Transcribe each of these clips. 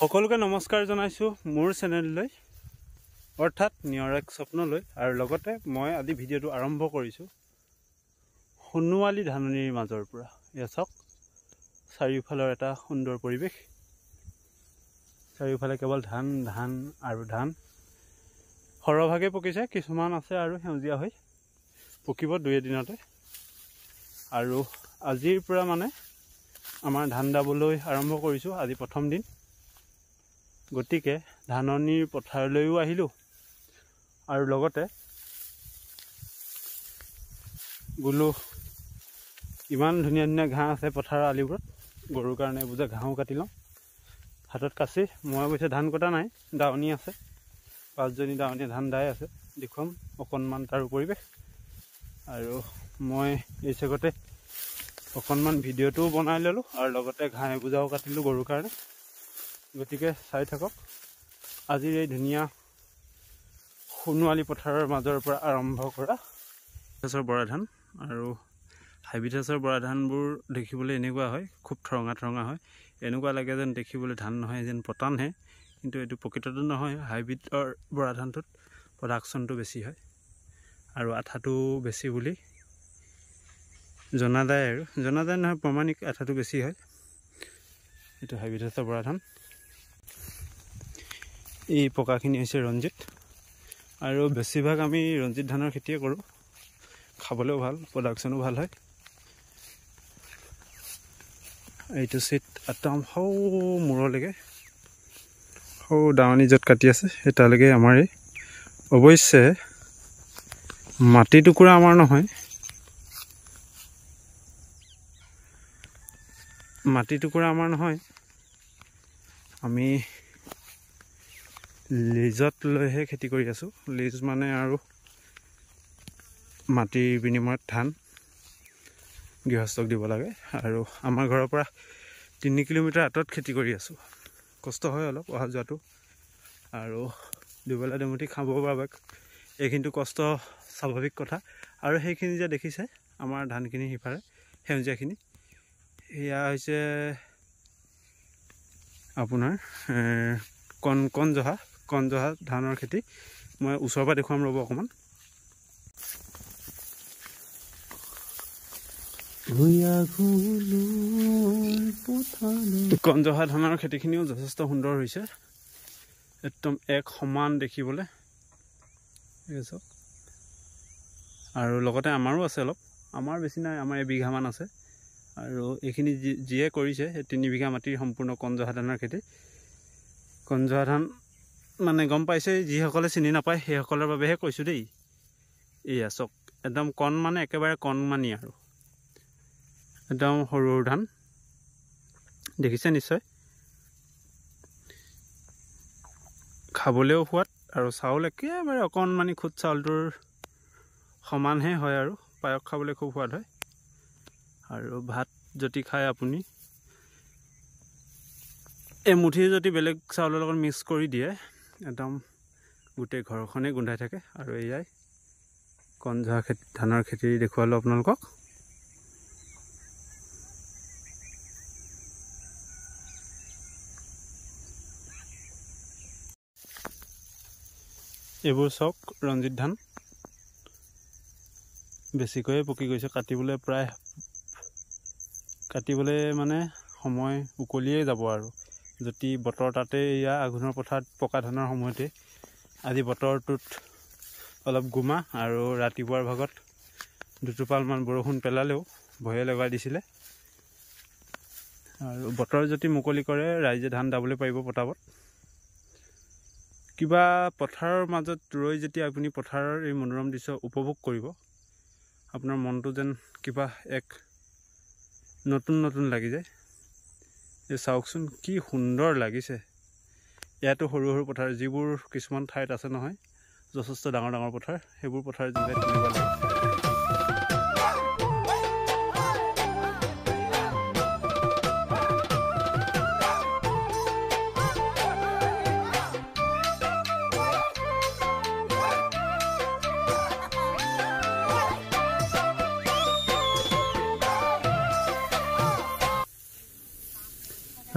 সকলোকে নমস্কাৰ জনাইছো মোৰ চেনেললৈ অৰ্থাৎ নিয়ৰেক স্বপ্নলৈ আৰু লগতে মই আজি ভিডিঅ'টো আৰম্ভ কৰিছো সোণোৱালী ধাননিৰ মাজৰ পৰা। এয়া চাওক চাৰিওফালৰ এটা সুন্দৰ পৰিৱেশ, চাৰিওফালে কেৱল ধান ধান আৰু ধান। সৰহভাগে পকিছে, কিছুমান আছে আৰু সেউজীয়া হৈ পকিব দুই এদিনতে। আৰু আজিৰ পৰা মানে আমাৰ ধান দাবলৈ আৰম্ভ কৰিছোঁ, আজি প্ৰথম দিন। গতিকে ধাননিৰ পথাৰলৈও আহিলোঁ আৰু লগতে বোলো ইমান ধুনীয়া ধুনীয়া ঘাঁহ আছে পথাৰৰ আলিবোৰত, গৰুৰ কাৰণে এইবোৰ যে ঘাঁহো কাটি লওঁ। হাতত কাচি, মই অৱশ্যে ধান কটা নাই, দাৱনী আছে, 5জনী দাৱনীয়ে ধান দাই আছে। দেখুৱাম অকণমান তাৰ পৰিৱেশ। আৰু মই এই চেগতে অকণমান ভিডিঅ'টোও বনাই ল'লোঁ আৰু লগতে ঘাঁহ এবোজাও কাটিলোঁ গৰুৰ কাৰণে। গতিকে চাই থাকক আজিৰ এই ধুনীয়া সোণোৱালী পথাৰৰ মাজৰ পৰা আৰম্ভ কৰা হাইব্ৰিড বৰা ধান। আৰু হাইব্ৰিড বৰা ধানবোৰ দেখিবলৈ এনেকুৱা হয়, খুব ঠৰঙা ঠৰঙা হয়, এনেকুৱা লাগে যেন দেখিবলৈ ধান নহয়, যেন পতানহে, কিন্তু এইটো প্ৰকৃততে নহয়। হাইব্ৰিডৰ বৰা ধানটোত প্ৰডাকশ্যনটো বেছি হয় আৰু আঠাটো বেছি বুলি জনা যায়, আৰু জনা যায় নহয়, প্ৰমাণিক আঠাটো বেছি হয়। এইটো হাইব্ৰিড বৰা ধান। এই পকাখিনি হৈছে ৰঞ্জিত, আৰু বেছিভাগ আমি ৰঞ্জিত ধানৰ খেতিয়ে কৰোঁ। খাবলৈও ভাল, প্ৰডাকশ্যনো ভাল হয়। এইটো চিট একদম সৌ মূৰলৈকে, সৌ দাৱনী য'ত কাটি আছে সেই তালৈকে আমাৰ এই। অৱশ্যে মাটি টুকুৰা আমাৰ নহয়, মাটি টুকুৰা আমাৰ নহয়, আমি লিজত লৈহে খেতি কৰি আছোঁ। লিজ মানে আৰু মাটিৰ বিনিময়ত ধান গৃহস্থক দিব লাগে। আৰু আমাৰ ঘৰৰ পৰা 3 কিলোমিটাৰ আঁতৰত খেতি কৰি আছোঁ। কষ্ট হয় অলপ অহা যোৱাটো, আৰু দুবেলা দুমুঠি খাবৰ বাবে এইখিনিতো কষ্ট স্বাভাৱিক কথা। আৰু সেইখিনি যে দেখিছে আমাৰ ধানখিনি সিফালে সেউজীয়াখিনি, সেয়া হৈছে আপোনাৰ কণজহা ধানৰ খেতি। মই ওচৰৰ পৰা দেখুৱাম ৰ'ব অকণমান। কণজহা ধানৰ খেতিখিনিও যথেষ্ট সুন্দৰ হৈছে, একদম এক সমান দেখিবলৈ। আৰু লগতে আমাৰো আছে অলপ, আমাৰ বেছি নাই, আমাৰ এবিঘামান আছে। আৰু এইখিনি যিয়ে কৰিছে সেই 3 বিঘা মাটিৰ সম্পূৰ্ণ কণজহা ধানৰ খেতি। কণজহা ধান মানে গম পাইছে, যিসকলে চিনি নাপায় সেইসকলৰ বাবেহে কৈছোঁ দেই। এয়া চাওক, একদম কণ মানে একেবাৰে কণমানি, আৰু একদম সৰু সৰু ধান দেখিছে নিশ্চয়। খাবলৈও সোৱাদ, আৰু চাউল একেবাৰে অকণমানি খুদ চাউলটোৰ সমানহে হয়, আৰু পায়স খাবলৈ খুব সোৱাদ হয়। আৰু ভাত যদি খায় আপুনি, এমুঠি যদি বেলেগ চাউলৰ লগত মিক্স কৰি দিয়ে, একদম গোটেই ঘৰখনেই গোন্ধাই থাকে। আৰু এয়াই কণজহা ধানৰ খেতি দেখুৱালোঁ আপোনালোকক। এইবোৰ চাওক ৰঞ্জিত ধান, বেছিকৈয়ে পকি গৈছে। কাটিবলৈ মানে সময় উকলিয়েই যাব। আৰু যদি বতৰ তাতে, এয়া আঘোণৰ পথাৰত পকা ধানৰ সময়তে আজি বতৰটোত অলপ গোমা, আৰু ৰাতিপুৱাৰ ভাগত দুটোপালমান বৰষুণ পেলালেও ভয়ে লগাই দিছিলে। আৰু বতৰ যদি মুকলি কৰে, ৰাইজে ধান দাবলৈ পাৰিব পটাপট। কিবা পথাৰৰ মাজত ৰৈ যেতিয়া আপুনি পথাৰৰ এই মনোৰম দৃশ্য উপভোগ কৰিব, আপোনাৰ মনটো যেন কিবা এক নতুন নতুন লাগি যায়। এই চাওকচোন কি সুন্দৰ লাগিছে। ইয়াতো সৰু সৰু পথাৰ, যিবোৰ কিছুমান ঠাইত আছে নহয় যথেষ্ট ডাঙৰ ডাঙৰ পথাৰ, সেইবোৰ পথাৰ যেনে তেনেকুৱা লাগে।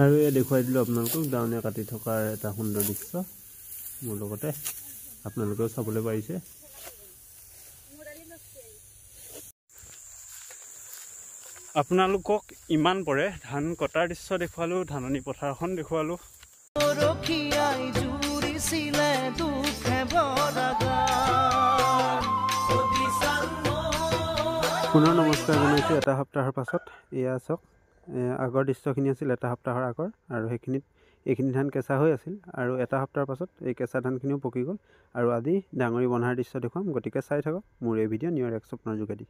আৰু এয়া দেখুৱাই দিলোঁ আপোনালোকক দাৱনীয়া কাটি থকাৰ এটা সুন্দৰ দৃশ্য মোৰ লগতে আপোনালোকেও চাবলৈ পাৰিছে। আপোনালোকক ইমান পৰে ধান কটাৰ দৃশ্য দেখুৱালোঁ, ধাননি পথাৰখন দেখুৱালোঁ। পুনৰ নমস্কাৰ জনাইছোঁ এটা সপ্তাহৰ পাছত। এয়া চাওক, আগৰ দৃশ্যখিনি আছিল এটা সপ্তাহৰ আগৰ, আৰু এইখিনি ধান কেঁচা হৈ আছিল, আৰু এটা সপ্তাহৰ পাছত এই কেঁচা ধানখিনিও পকি গ'ল। আৰু আজি ডাঙৰি বন্ধাৰ দৃশ্য দেখুৱাম, গতিকে চাই থাকক মোৰ এই ভিডিঅ' নিউয়ৰ এক স্বপ্নৰ যোগেদি।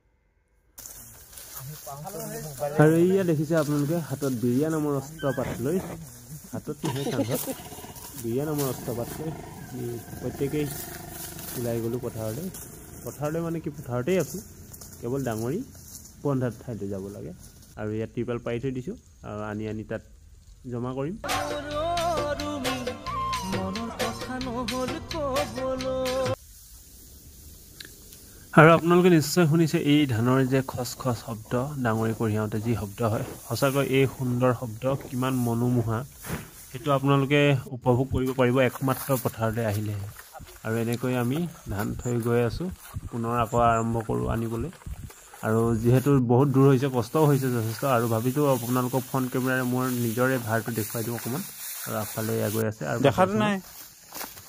আৰু এয়া দেখিছে আপোনালোকে হাতত বিৰিয়া নামৰ অস্ত্ৰ পাত লৈ, হাতত নহয় কান্ধত বিৰিয়া নামৰ অস্ত্ৰ পাত লৈ প্ৰত্যেকেই ওলাই গ'লোঁ পথাৰলৈ মানে কি পথাৰতেই আছোঁ, কেৱল ডাঙৰি বন্ধাৰ ঠাইলৈ যাব লাগে। আৰু ইয়াত টিৰপাল পাৰি থৈ দিছোঁ, আৰু আনি তাত জমা কৰিম। আৰু আপোনালোকে নিশ্চয় শুনিছে এই ধানৰ যে খচ খচ শব্দ, ডাঙৰি কঢ়িয়াওঁতে যি শব্দ হয়, সঁচাকৈ এই সুন্দৰ শব্দ কিমান মনোমোহা সেইটো আপোনালোকে উপভোগ কৰিব পাৰিব একমাত্ৰ পথাৰলৈ আহিলেহে। আৰু এনেকৈ আমি ধান থৈ গৈ আছোঁ, পুনৰ আকৌ আৰম্ভ কৰোঁ আনিবলৈ। আৰু যিহেতু বহুত দূৰ হৈছে, কষ্টও হৈছে যথেষ্ট, আৰু ভাবিছোঁ আপোনালোকক ফ্ৰণ্ট কেমেৰাৰে মোৰ নিজৰে ভাৰটো দেখুৱাই দিওঁ অকণমান। আৰু আগফালে এয়া গৈ আছে আৰু দেখাটো নাই।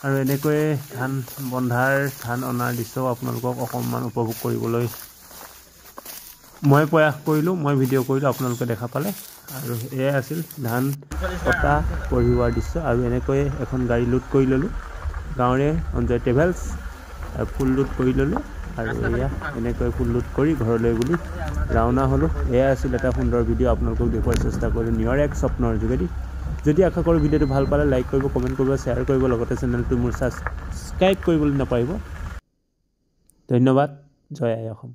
আৰু এনেকৈ ধান বন্ধাৰ ধান অনাৰ দৃশ্যও আপোনালোকক অকণমান উপভোগ কৰিবলৈ মই প্ৰয়াস কৰিলোঁ, মই ভিডিঅ' কৰিলোঁ, আপোনালোকে দেখা পালে। আৰু এয়াই আছিল ধান কটা কঢ়িওৱাৰ দৃশ্য। আৰু এনেকৈ এখন গাড়ী লোড কৰি ল'লোঁ, গাঁৱৰে অঞ্জয় ট্ৰেভেলছ, আৰু ফুল লোড কৰি ল'লোঁ। আৰু এয়া এনেকৈ ফুল লোড কৰি ঘৰলৈ বুলি ৰাওনা হ'লোঁ। এয়াই আছিল এটা সুন্দৰ ভিডিঅ' আপোনালোকক দেখুওৱাৰ চেষ্টা কৰিলোঁ নিউয়ৰ এক স্বপ্নৰ যোগেদি। যদি আশা কৰোঁ ভিডিঅ'টো ভাল পালে লাইক কৰিব, কমেণ্ট কৰিব, শ্বেয়াৰ কৰিব, লগতে চেনেলটো মোৰ ছাবস্ক্ৰাইব কৰিবলৈ নাপাহৰিব। ধন্যবাদ। জয় আই অসম।